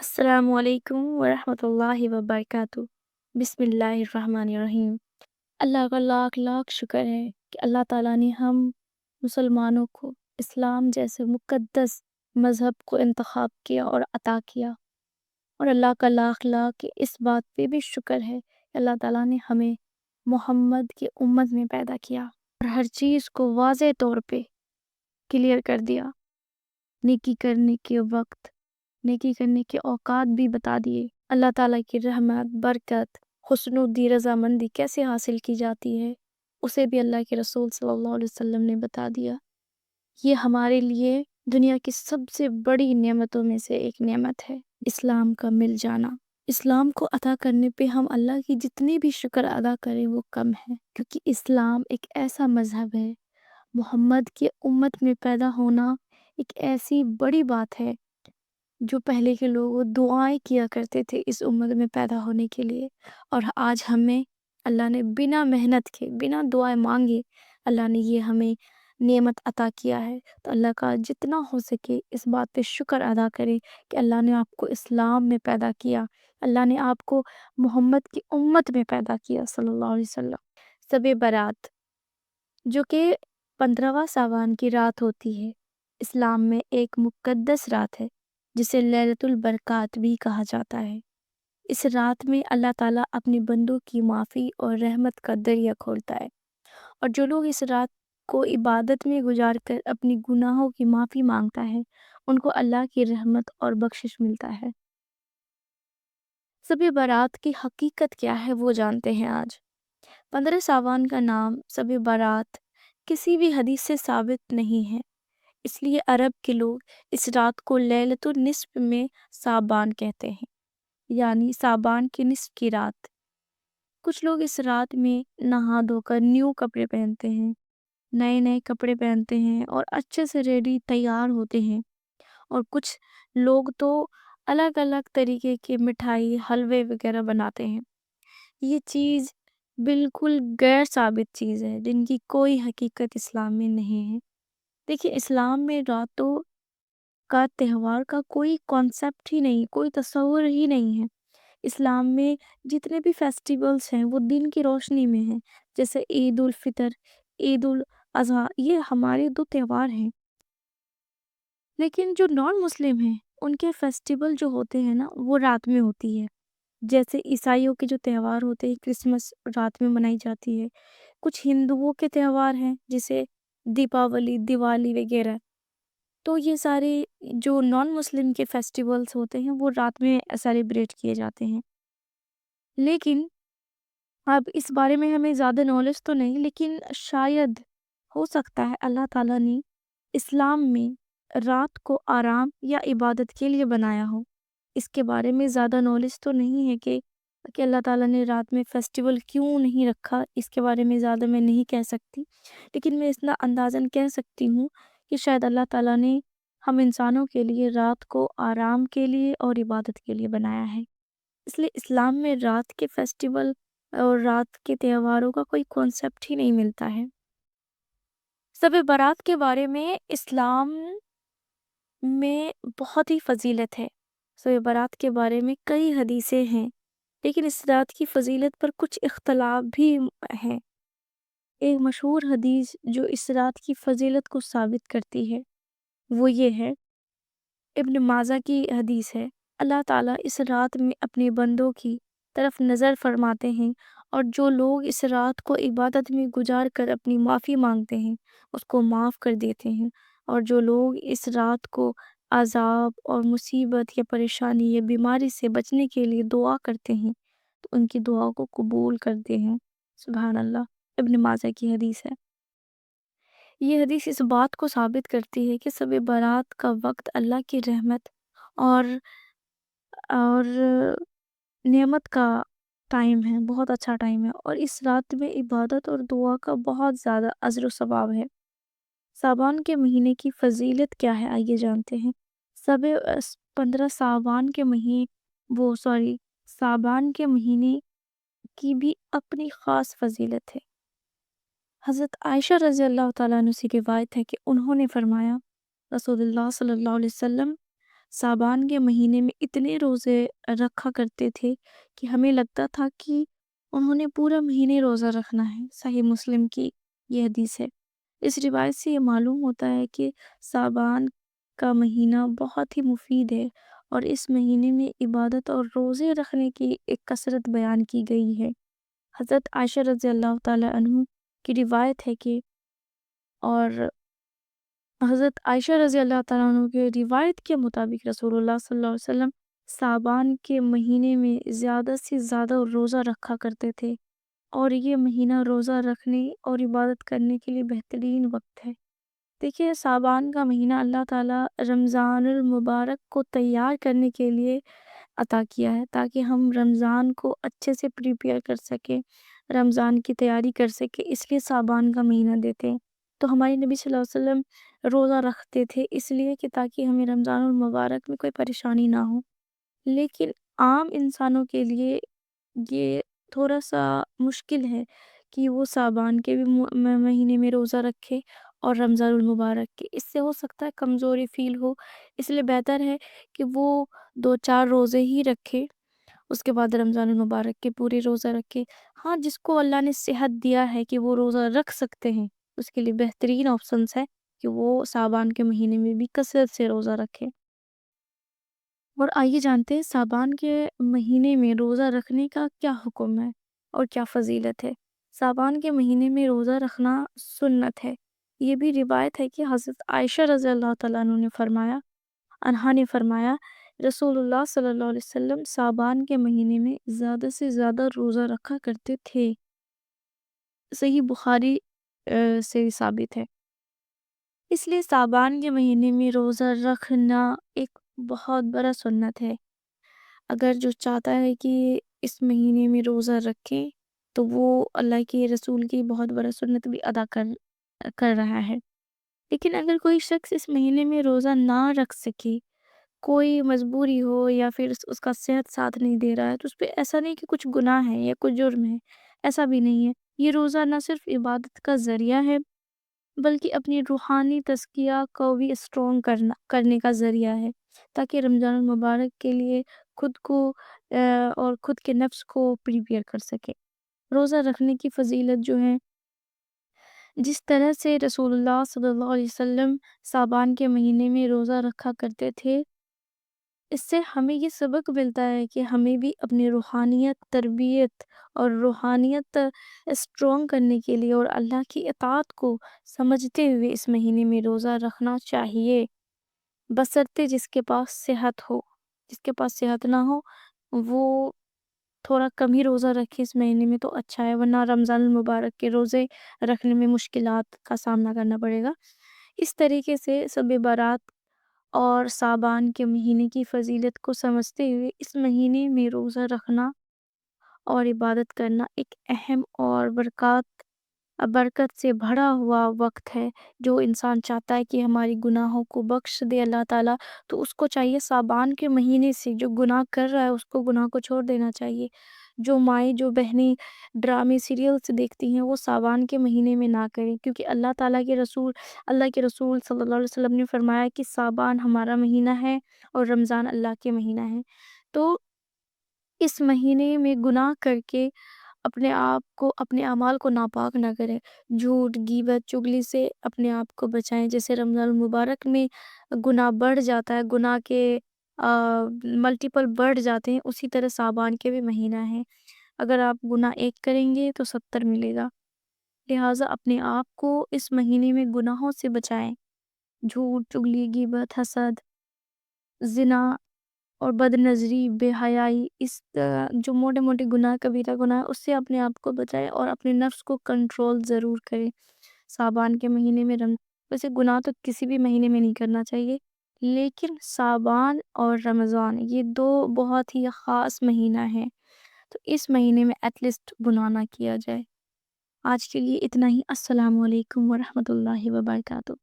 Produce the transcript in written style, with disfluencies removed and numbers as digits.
السلام علیکم ورحمۃ اللہ وبرکاتہ۔ بسم اللہ الرحمن الرحیم۔ اللہ کا لاکھ لاکھ شکر ہے کہ اللہ تعالیٰ نے ہم مسلمانوں کو اسلام جیسے مقدس مذہب کو انتخاب کیا اور عطا کیا، اور اللہ کا لاکھ لاکھ اس بات پہ بھی شکر ہے کہ اللہ تعالیٰ نے ہمیں محمد کی امت میں پیدا کیا اور ہر چیز کو واضح طور پہ کلیئر کر دیا۔ نیکی کرنے کے وقت، نیکی کرنے کے اوقات بھی بتا دیے۔ اللہ تعالیٰ کی رحمت، برکت، حسن و دی رضامندی کیسے حاصل کی جاتی ہے اسے بھی اللہ کے رسول صلی اللہ علیہ وسلم نے بتا دیا۔ یہ ہمارے لیے دنیا کی سب سے بڑی نعمتوں میں سے ایک نعمت ہے، اسلام کا مل جانا۔ اسلام کو عطا کرنے پہ ہم اللہ کی جتنی بھی شکر ادا کریں وہ کم ہے، کیونکہ اسلام ایک ایسا مذہب ہے، محمد کی امت میں پیدا ہونا ایک ایسی بڑی بات ہے جو پہلے کے لوگ دعائیں کیا کرتے تھے اس امت میں پیدا ہونے کے لیے، اور آج ہمیں اللہ نے بنا محنت کے، بنا دعائیں مانگے اللہ نے یہ ہمیں نعمت عطا کیا ہے۔ تو اللہ کا جتنا ہو سکے اس بات پہ شکر ادا کرے کہ اللہ نے آپ کو اسلام میں پیدا کیا، اللہ نے آپ کو محمد کی امت میں پیدا کیا صلی اللہ علیہ وسلم۔ شب برات جو کہ 15واں ساون کی رات ہوتی ہے، اسلام میں ایک مقدس رات ہے جسے لیلۃ البرکات بھی کہا جاتا ہے۔ اس رات میں اللہ تعالیٰ اپنے بندوں کی معافی اور رحمت کا دریا کھولتا ہے، اور جو لوگ اس رات کو عبادت میں گزار کر اپنی گناہوں کی معافی مانگتا ہے ان کو اللہ کی رحمت اور بخشش ملتا ہے۔ شب برات کی حقیقت کیا ہے وہ جانتے ہیں آج۔ 15 ساون کا نام شب برات کسی بھی حدیث سے ثابت نہیں ہے، اس لیے عرب کے لوگ اس رات کو لیلۃ النصف میں صابان کہتے ہیں، یعنی صابان کی نصف کی رات۔ کچھ لوگ اس رات میں نہا دھو کر نیو کپڑے پہنتے ہیں، نئے نئے کپڑے پہنتے ہیں اور اچھے سے ریڈی تیار ہوتے ہیں، اور کچھ لوگ تو الگ الگ طریقے کی مٹھائی، حلوے وغیرہ بناتے ہیں۔ یہ چیز بالکل غیر ثابت چیز ہے جن کی کوئی حقیقت اسلام میں نہیں ہے۔ دیکھیں، اسلام میں راتوں کا تہوار کا کوئی کانسیپٹ ہی نہیں، کوئی تصور ہی نہیں ہے۔ اسلام میں جتنے بھی فیسٹیولز ہیں وہ دن کی روشنی میں ہیں، جیسے عید الفطر، عید الاضحیٰ، یہ ہمارے 2 تہوار ہیں۔ لیکن جو نان مسلم ہیں ان کے فیسٹیول جو ہوتے ہیں نا وہ رات میں ہوتی ہے، جیسے عیسائیوں کے جو تہوار ہوتے ہیں، کرسمس رات میں منائی جاتی ہے۔ کچھ ہندوؤں کے تہوار ہیں جیسے دیپاولی، دیوالی وغیرہ۔ تو یہ سارے جو نان مسلم کے فیسٹیولز ہوتے ہیں وہ رات میں سیلیبریٹ کیے جاتے ہیں۔ لیکن اب اس بارے میں ہمیں زیادہ نالج تو نہیں، لیکن شاید ہو سکتا ہے اللہ تعالیٰ نے اسلام میں رات کو آرام یا عبادت کے لیے بنایا ہو۔ اس کے بارے میں زیادہ نالج تو نہیں ہے کہ اللہ تعالیٰ نے رات میں فیسٹیول کیوں نہیں رکھا، اس کے بارے میں زیادہ میں نہیں کہہ سکتی، لیکن میں اتنا اندازاً کہہ سکتی ہوں کہ شاید اللہ تعالیٰ نے ہم انسانوں کے لیے رات کو آرام کے لیے اور عبادت کے لیے بنایا ہے۔ اس لیے اسلام میں رات کے فیسٹیول اور رات کے تہواروں کا کوئی کانسیپٹ ہی نہیں ملتا ہے۔ شب برات کے بارے میں اسلام میں بہت ہی فضیلت ہے۔ شب برات کے بارے میں کئی حدیثیں ہیں، لیکن اس رات کی فضیلت پر کچھ اختلاف بھی ہیں۔ ایک مشہور حدیث جو اس رات کی فضیلت کو ثابت کرتی ہے وہ یہ ہے، ابن ماجہ کی حدیث ہے، اللہ تعالیٰ اس رات میں اپنے بندوں کی طرف نظر فرماتے ہیں، اور جو لوگ اس رات کو عبادت میں گزار کر اپنی معافی مانگتے ہیں اس کو معاف کر دیتے ہیں، اور جو لوگ اس رات کو عذاب اور مصیبت یا پریشانی یا بیماری سے بچنے کے لیے دعا کرتے ہیں تو ان کی دعا کو قبول کرتے ہیں۔ سبحان اللہ، ابن ماجہ کی حدیث ہے۔ یہ حدیث اس بات کو ثابت کرتی ہے کہ شب برات کا وقت اللہ کی رحمت اور نعمت کا ٹائم ہے، بہت اچھا ٹائم ہے، اور اس رات میں عبادت اور دعا کا بہت زیادہ اجر و ثواب ہے۔ سابان کے مہینے کی فضیلت کیا ہے آئیے جانتے ہیں۔ 15 سابان کے مہینے کی بھی اپنی خاص فضیلت ہے۔ حضرت عائشہ رضی اللہ تعالیٰ عنہ سے روایت ہے کہ انہوں نے فرمایا، رسول اللہ صلی اللہ علیہ وسلم साबान के महीने में इतने रोज़े रखा करते थे कि हमें लगता था कि उन्होंने पूरा महीने रोज़ा रखना है। सही मुस्लिम की ये हदीस है। इस रिवायत से ये मालूम होता है कि साबान का महीना बहुत ही मुफीद है और इस महीने में इबादत और रोज़े रखने की एक कसरत बयान की गई है। हज़रत आयशा रज़ी अल्लाह ताला अन्हु की रिवायत है कि और हज़रत आयशा रज़ी अल्लाह ताला अन्हा की रिवायत के मुताबिक रसूलुल्लाह सल्लल्लाहु अलैहि वसल्लम साबान के महीने में ज़्यादा से ज़्यादा रोज़ा रखा करते थे और ये महीना रोज़ा रखने और इबादत करने के लिए बेहतरीन वक्त है। देखिए, साबान का महीना अल्लाह ताला रमज़ानुल मुबारक को तैयार करने के लिए अता किया है ताकि हम रमज़ान को अच्छे से प्रिपेयर कर सकें, रमज़ान की तैयारी कर सकें, इसलिए साबान का महीना देते हैं। तो हमारे नबी सल्लल्लाहु अलैहि वसल्लम रोज़ा रखते थे इसलिए कि ताकि हमें रमज़ानुल मुबारक में कोई परेशानी ना हो। लेकिन आम इंसानों के लिए ये थोड़ा-सा मुश्किल है कि वो साबान के भी महीने में रोज़ा रखे और रमज़ानुल मुबारक के। इससे हो सकता है कमज़ोरी फ़ील हो, इसलिए बेहतर है कि वो 2-4 रोज़े ही रखे, उसके बाद रमज़ानुल मुबारक के पूरे रोज़ा रखे। हाँ, जिसको अल्लाह ने सेहत दिया है कि वो रोज़ा रख सकते हैं, उसके लिए बेहतरीन ऑप्शंस है कि वो साबान के महीने में भी कसरत से रोज़ा रखे। और आइए जानते हैं साबान के महीने में रोज़ा रखने का क्या हुक्म है और क्या फ़ज़ीलत है। साबान के महीने में रोज़ा रखना सुन्नत है। ये भी रिवायत है कि हज़रत आयशा रज़ी अल्लाह तआला अन्हा ने फरमाया रसूलुल्लाह सल्लल्लाहु अलैहि वसल्लम साबान के महीने में ज़्यादा से ज़्यादा रोज़ा रखा करते थे। सही बुखारी से साबित है। इसलिए साबान के महीने में रोज़ा रखना एक बहुत बड़ा सुन्नत है। अगर जो चाहता है कि इस महीने में रोज़ा रखे तो वो अल्लाह के रसूल की बहुत बड़ा सुन्नत भी अदा कर कर रहा है। लेकिन अगर कोई शख्स इस महीने में रोज़ा ना रख सके, कोई मजबूरी हो या फिर उसका सेहत साथ नहीं दे रहा है तो उस पे ऐसा नहीं कि कुछ गुनाह है या कुछ जुर्म है, ऐसा भी नहीं है। ये रोज़ा ना सिर्फ इबादत का ज़रिया है बल्कि अपनी रूहानी तज़किया को भी स्ट्रॉन्ग करने का ज़रिया है ताकि रमज़ानुल मुबारक के लिए खुद को और खुद के नफ्स को प्रिपेयर कर सके। रोज़ा रखने की फ़ज़ीलत जो है, जिस तरह से रसूलुल्लाह सल्लल्लाहु अलैहि वसल्लम साबान के महीने में रोज़ा रखा करते थे, इससे हमें ये सबक मिलता है कि हमें भी अपनी रूहानियत, तरबियत और रूहानियत स्ट्रॉन्ग करने के लिए और अल्लाह की इताअत को समझते हुए इस महीने में रोज़ा रखना चाहिए। बशर्ते जिसके पास सेहत हो। जिसके पास सेहत ना हो, वो थोड़ा कम ही रोज़ा रखे इस महीने में तो अच्छा है, वरना रमज़ानुल मुबारक के रोज़े रखने में मुश्किलात का सामना करना पड़ेगा। इस तरीके से शब बारात और साबान के महीने की फ़ज़ीलत को समझते हुए इस महीने में रोज़ा रखना और इबादत करना एक अहम और बरकत से भरा हुआ वक्त है। जो इंसान चाहता है कि हमारी गुनाहों को बख्श दे अल्लाह ताला, तो उसको चाहिए साबान के महीने से जो गुनाह कर रहा है उसको गुनाह को छोड़ देना चाहिए। जो माएँ, जो बहनें ड्रामे सीरियल्स देखती हैं वो साबान के महीने में ना करें, क्योंकि अल्लाह के रसूल सल्लल्लाहु अलैहि वसल्लम ने फरमाया कि साबान हमारा महीना है और रमज़ान अल्लाह के महीना है। तो इस महीने में गुनाह करके अपने आप को, अपने अमाल को नापाक ना करें। झूठ, गीबत, चुगली से अपने आप को बचाएँ। जैसे रमज़ान मुबारक में गुनाह बढ़ जाता है, गुनाह के मल्टीपल बढ़ जाते हैं, उसी तरह साबान के भी महीना है। अगर आप गुनाह एक करेंगे तो 70 मिलेगा। लिहाज़ा अपने आप को इस महीने में गुनाहों से बचाएँ। झूठ, चुगली, गीबत, हसद, ज़िना और बदनज़री, बेहयाई, जो मोटे-मोटे गुनाह, कबीरा गुनाह है, उससे अपने आप को बचाएँ और अपने नफ्स को कंट्रोल ज़रूर करें। साबान के महीने में वैसे गुनाह तो किसी भी महीने में नहीं करना चाहिए, लेकिन साबान और रमज़ान ये 2 बहुत ही ख़ास महीना है, तो इस महीने में एटलीस्ट गुनाह ना किया जाए। आज के लिए इतना ही। अस्सलामु अलैकुम व रहमतुल्लाहि व बरकातुहू।